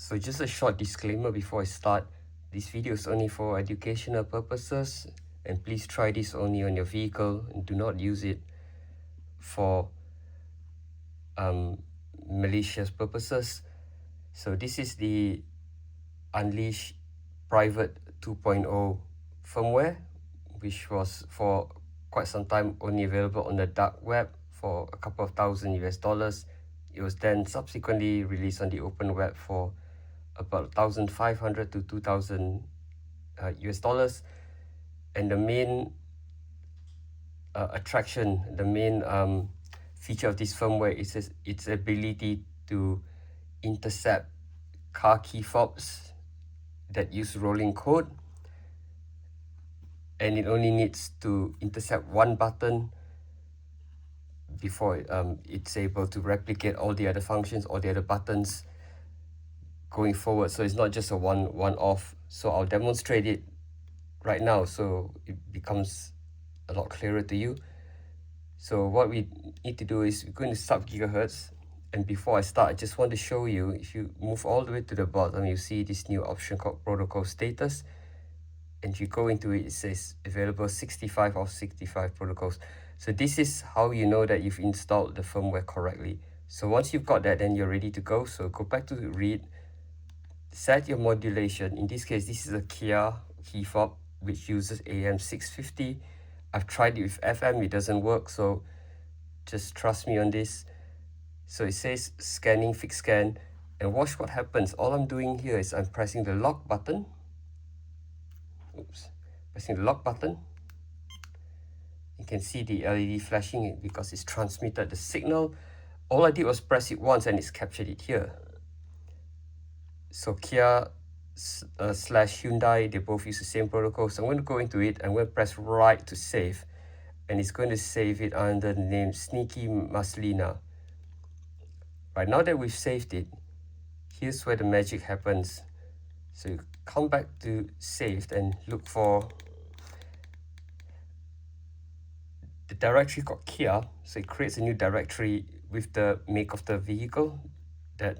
So just a short disclaimer before I start. This video is only for educational purposes, and please try this only on your vehicle and do not use it for malicious purposes. So this is the Unleash Private 2.0 firmware, which was for quite some time only available on the dark web for a couple of thousand US dollars. It was then subsequently released on the open web for about 1,500 to 2,000 US dollars. And the main attraction, the main feature of this firmware is its ability to intercept car key fobs that use rolling code, and it only needs to intercept one button before it's able to replicate all the other functions, all the other buttons going forward. So it's not just a one-off. So I'll demonstrate it right now so it becomes a lot clearer to you. So what we need to do is we're going to sub gigahertz. And before I start, I just want to show you, if you move all the way to the bottom, you see this new option called protocol status. And if you go into it, it says available 65 of 65 protocols. So this is how you know that you've installed the firmware correctly. So once you've got that, then you're ready to go. So go back to read, set your modulation. In this case, this is a Kia Key Fob, which uses AM650. I've tried it with FM, it doesn't work, so just trust me on this. So it says scanning, fixed scan, and watch what happens. All I'm doing here is I'm pressing the lock button. Pressing the lock button. You can see the LED flashing because it's transmitted the signal. All I did was press it once and it's captured it here. So Kia slash Hyundai, they both use the same protocol. So I'm going to go into it. I'm going to press right to save, and it's going to save it under the name Sneaky Maslina. Right, now that we've saved it, here's where the magic happens. So you come back to saved and look for the directory called Kia. So it creates a new directory with the make of the vehicle that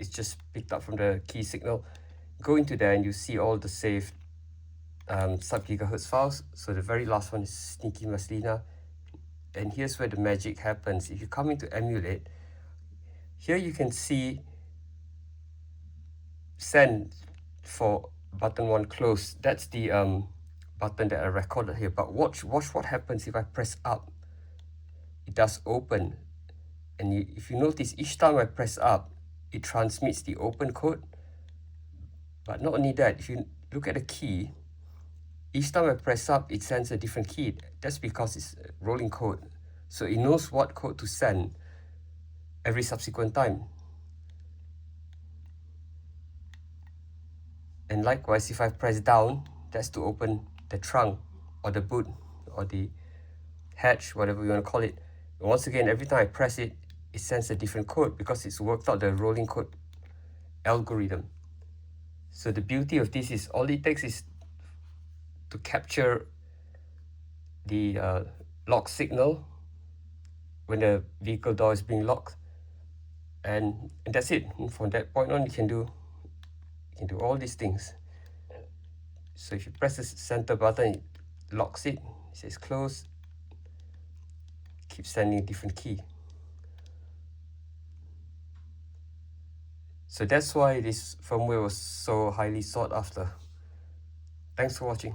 is just picked up from the key signal. Go into there and you see all the saved sub-gigahertz files. So the very last one is Sneaky Maslina. And here's where the magic happens. If you come into emulate, here you can see send for button 1 close. That's the button that I recorded here. But watch what happens if I press up. It does open. And if you notice, each time I press up, it transmits the open code. But not only that, if you look at the key, each time I press up, it sends a different key. That's because it's rolling code. So it knows what code to send every subsequent time. And likewise, if I press down, that's to open the trunk or the boot or the hatch, whatever you want to call it. And once again, every time I press it, it sends a different code because it's worked out the rolling code algorithm. So the beauty of this is all it takes is to capture the lock signal when the vehicle door is being locked, and that's it. And from that point on, you can do all these things. So if you press the center button, it locks it, it says close, keep sending a different key. So that's why this firmware was so highly sought after. Thanks for watching.